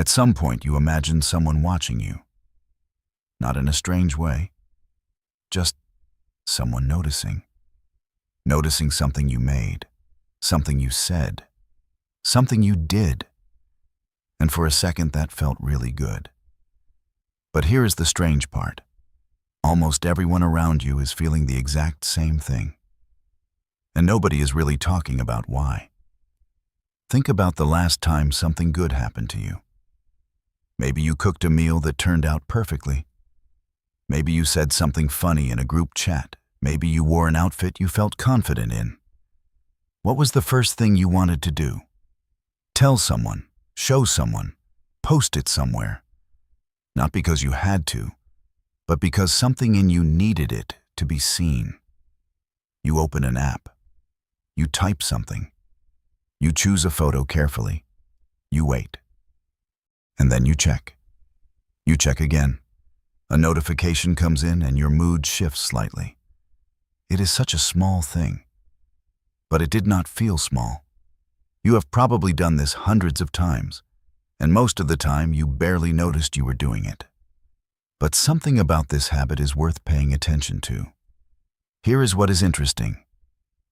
At some point, you imagine someone watching you. Not in a strange way, just someone noticing. Noticing something you made, something you said, something you did. And for a second, that felt really good. But here is the strange part. Almost everyone around you is feeling the exact same thing. And nobody is really talking about why. Think about the last time something good happened to you. Maybe you cooked a meal that turned out perfectly. Maybe you said something funny in a group chat. Maybe you wore an outfit you felt confident in. What was the first thing you wanted to do? Tell someone, show someone, post it somewhere. Not because you had to, but because something in you needed it to be seen. You open an app. You type something. You choose a photo carefully. You wait. And then you check. You check again. A notification comes in and your mood shifts slightly. It is such a small thing. But it did not feel small. You have probably done this hundreds of times, and most of the time you barely noticed you were doing it. But something about this habit is worth paying attention to. Here is what is interesting.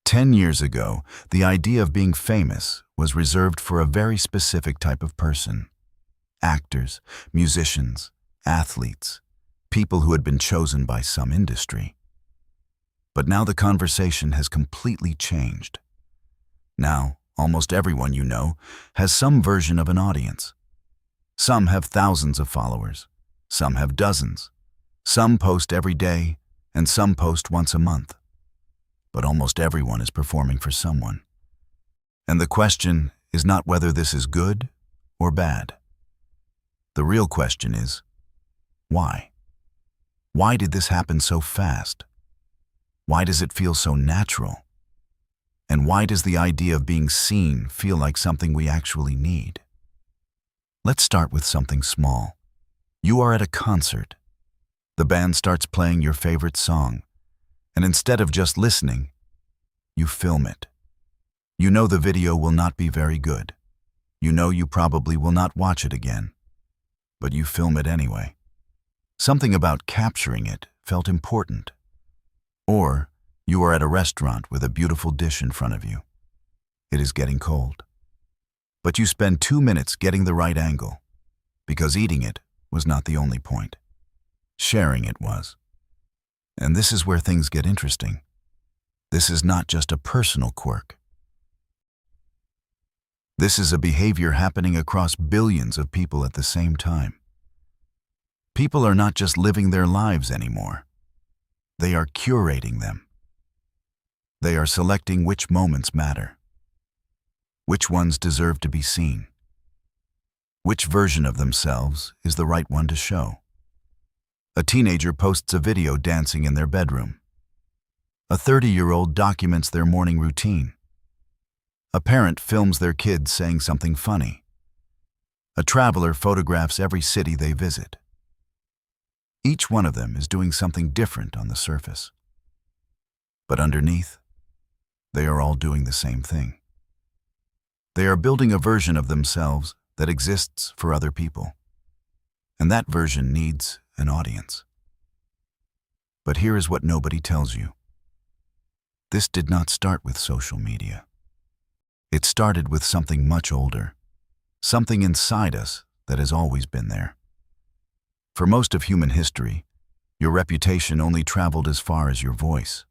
10 years ago, the idea of being famous was reserved for a very specific type of person. Actors, musicians, athletes, people who had been chosen by some industry. But now the conversation has completely changed. Now, almost everyone you know has some version of an audience. Some have thousands of followers. Some have dozens. Some post every day, and some post once a month. But almost everyone is performing for someone. And the question is not whether this is good or bad. The real question is, why? Why did this happen so fast? Why does it feel so natural? And why does the idea of being seen feel like something we actually need? Let's start with something small. You are at a concert. The band starts playing your favorite song, and instead of just listening, you film it. You know the video will not be very good. You know you probably will not watch it again, but you film it anyway. Something about capturing it felt important. Or you are at a restaurant with a beautiful dish in front of you. It is getting cold. But you spend 2 minutes getting the right angle, because eating it was not the only point. Sharing it was. And this is where things get interesting. This is not just a personal quirk. This is a behavior happening across billions of people at the same time. People are not just living their lives anymore. They are curating them. They are selecting which moments matter. Which ones deserve to be seen. Which version of themselves is the right one to show. A teenager posts a video dancing in their bedroom. A 30-year-old documents their morning routine. A parent films their kids saying something funny. A traveler photographs every city they visit. Each one of them is doing something different on the surface. But underneath, they are all doing the same thing. They are building a version of themselves that exists for other people. And that version needs an audience. But here is what nobody tells you. This did not start with social media. It started with something much older, something inside us that has always been there. For most of human history, your reputation only traveled as far as your voice.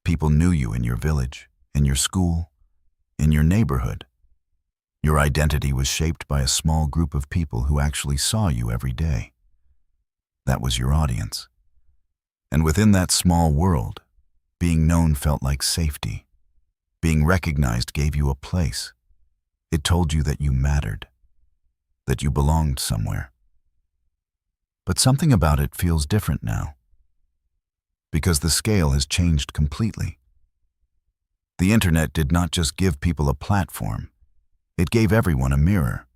People knew you in your village, in your school, in your neighborhood. Your identity was shaped by a small group of people who actually saw you every day. That was your audience. And within that small world, being known felt like safety. Being recognized gave you a place. It told you that you mattered, that you belonged somewhere. But something about it feels different now, because the scale has changed completely. The internet did not just give people a platform, it gave everyone a mirror,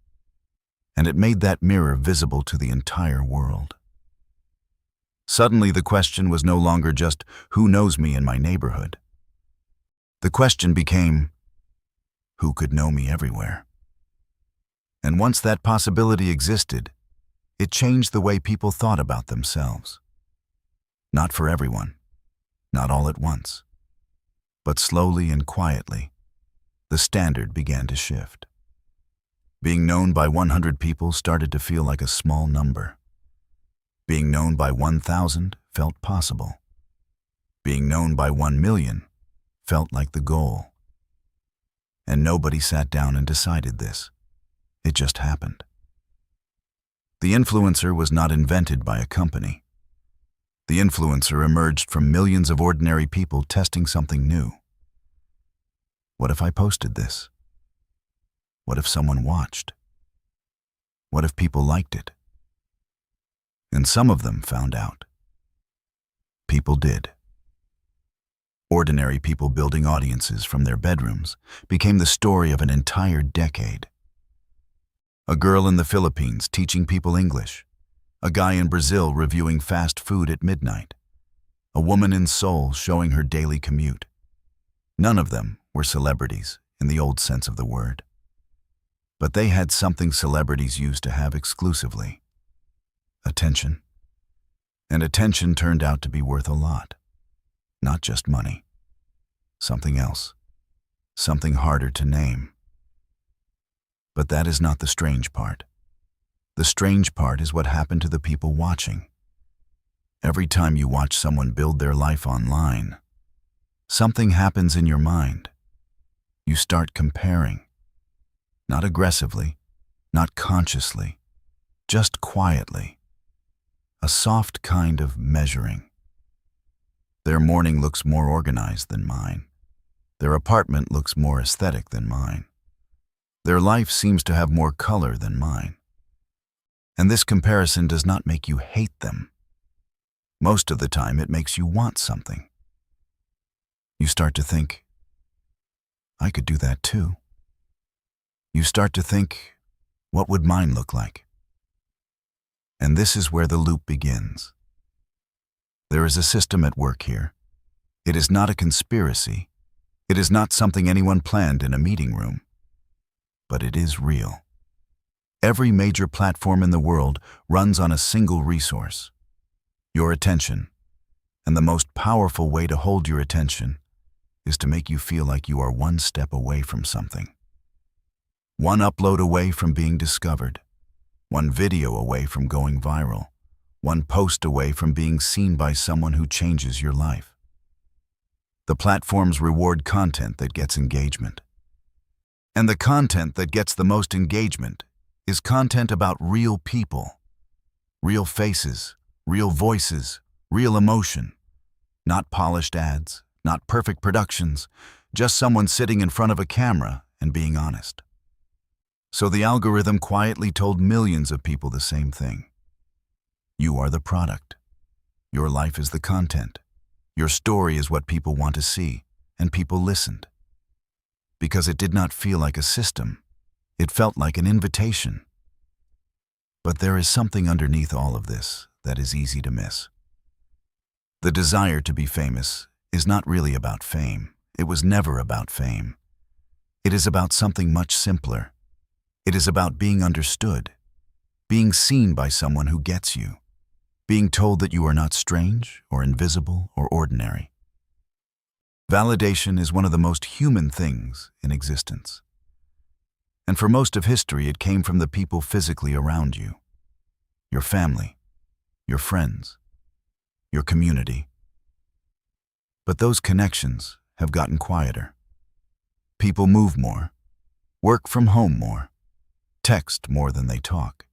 and it made that mirror visible to the entire world. Suddenly the question was no longer just, who knows me in my neighborhood? The question became, who could know me everywhere? And once that possibility existed, it changed the way people thought about themselves. Not for everyone, not all at once, but slowly and quietly, the standard began to shift. Being known by 100 people started to feel like a small number. Being known by 1,000 felt possible. Being known by 1 million felt like the goal. And nobody sat down and decided this. It just happened. The influencer was not invented by a company. The influencer emerged from millions of ordinary people testing something new. What if I posted this? What if someone watched? What if people liked it? And some of them found out. People did. Ordinary people building audiences from their bedrooms became the story of an entire decade. A girl in the Philippines teaching people English. A guy in Brazil reviewing fast food at midnight. A woman in Seoul showing her daily commute. None of them were celebrities in the old sense of the word. But they had something celebrities used to have exclusively: attention. And attention turned out to be worth a lot. Not just money. Something else. Something harder to name. But that is not the strange part. The strange part is what happened to the people watching. Every time you watch someone build their life online, something happens in your mind. You start comparing. Not aggressively, not consciously, just quietly. A soft kind of measuring. Their morning looks more organized than mine. Their apartment looks more aesthetic than mine. Their life seems to have more color than mine. And this comparison does not make you hate them. Most of the time, it makes you want something. You start to think, I could do that too. You start to think, what would mine look like? And this is where the loop begins. There is a system at work here. It is not a conspiracy. It is not something anyone planned in a meeting room. But it is real. Every major platform in the world runs on a single resource: your attention. And the most powerful way to hold your attention is to make you feel like you are one step away from something. One upload away from being discovered. One video away from going viral. One post away from being seen by someone who changes your life. The platforms reward content that gets engagement. And the content that gets the most engagement is content about real people. Real faces, real voices, real emotion. Not polished ads, not perfect productions, just someone sitting in front of a camera and being honest. So the algorithm quietly told millions of people the same thing. You are the product. Your life is the content. Your story is what people want to see, and people listened. Because it did not feel like a system. It felt like an invitation. But there is something underneath all of this that is easy to miss. The desire to be famous is not really about fame. It was never about fame. It is about something much simpler. It is about being understood, being seen by someone who gets you, being told that you are not strange or invisible or ordinary. Validation is one of the most human things in existence. And for most of history, it came from the people physically around you. Your family, your friends, your community. But those connections have gotten quieter. People move more, work from home more, text more than they talk.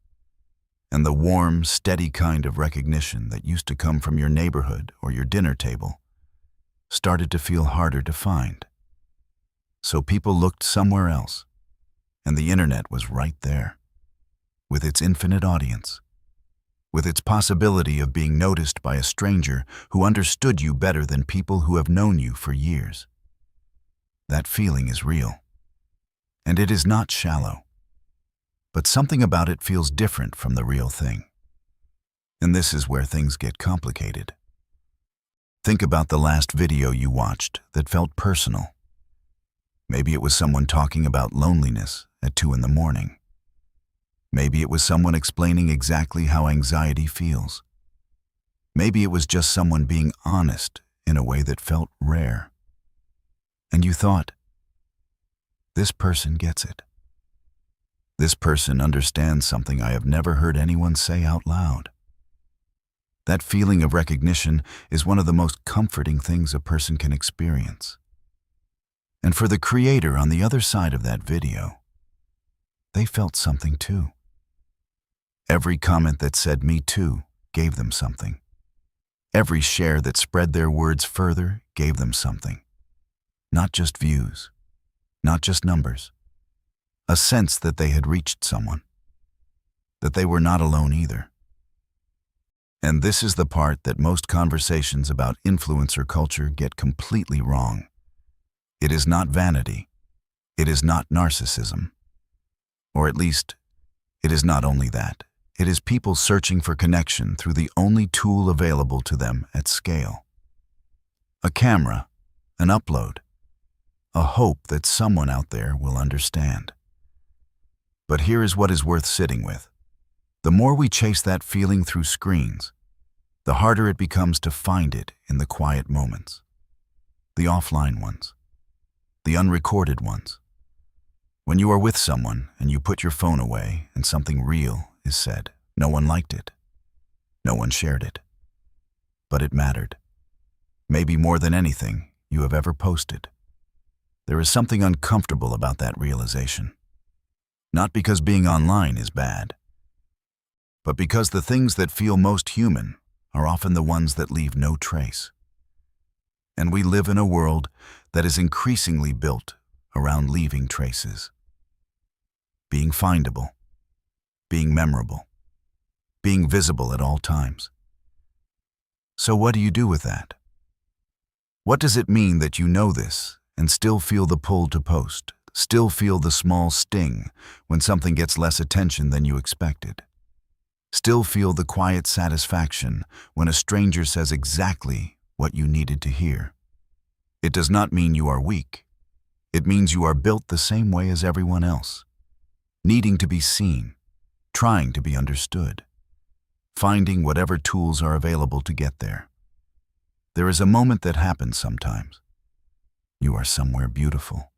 And the warm, steady kind of recognition that used to come from your neighborhood or your dinner table started to feel harder to find. So people looked somewhere else, and the internet was right there, with its infinite audience, with its possibility of being noticed by a stranger who understood you better than people who have known you for years. That feeling is real, and it is not shallow. But something about it feels different from the real thing. And this is where things get complicated. Think about the last video you watched that felt personal. Maybe it was someone talking about loneliness at 2 in the morning. Maybe it was someone explaining exactly how anxiety feels. Maybe it was just someone being honest in a way that felt rare. And you thought, this person gets it. This person understands something I have never heard anyone say out loud. That feeling of recognition is one of the most comforting things a person can experience. And for the creator on the other side of that video, they felt something too. Every comment that said "me too" gave them something. Every share that spread their words further gave them something. Not just views, not just numbers. A sense that they had reached someone. That they were not alone either. And this is the part that most conversations about influencer culture get completely wrong. It is not vanity. It is not narcissism. Or at least, it is not only that. It is people searching for connection through the only tool available to them at scale. A camera, an upload, a hope that someone out there will understand. But here is what is worth sitting with. The more we chase that feeling through screens, the harder it becomes to find it in the quiet moments. The offline ones. The unrecorded ones. When you are with someone and you put your phone away and something real is said, no one liked it. No one shared it. But it mattered. Maybe more than anything you have ever posted. There is something uncomfortable about that realization. Not because being online is bad, but because the things that feel most human are often the ones that leave no trace. And we live in a world that is increasingly built around leaving traces. Being findable, being memorable, being visible at all times. So what do you do with that? What does it mean that you know this and still feel the pull to post, still feel the small sting when something gets less attention than you expected? Still feel the quiet satisfaction when a stranger says exactly what you needed to hear? It does not mean you are weak. It means you are built the same way as everyone else, needing to be seen, trying to be understood, finding whatever tools are available to get there. There is a moment that happens sometimes. You are somewhere beautiful,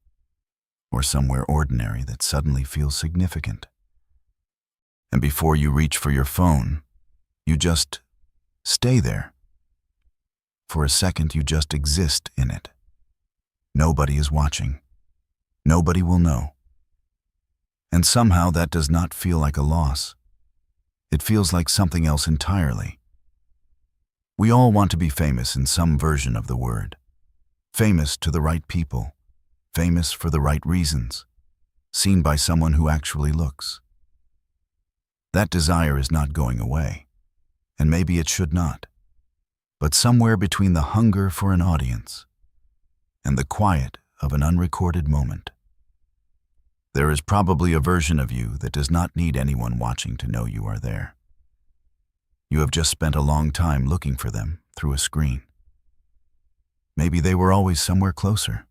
or somewhere ordinary that suddenly feels significant. And before you reach for your phone, you just stay there. For a second, you just exist in it. Nobody is watching. Nobody will know. And somehow that does not feel like a loss. It feels like something else entirely. We all want to be famous in some version of the word. Famous to the right people. Famous for the right reasons. Seen by someone who actually looks. That desire is not going away, and maybe it should not. But somewhere between the hunger for an audience and the quiet of an unrecorded moment, there is probably a version of you that does not need anyone watching to know you are there. You have just spent a long time looking for them through a screen. Maybe they were always somewhere closer.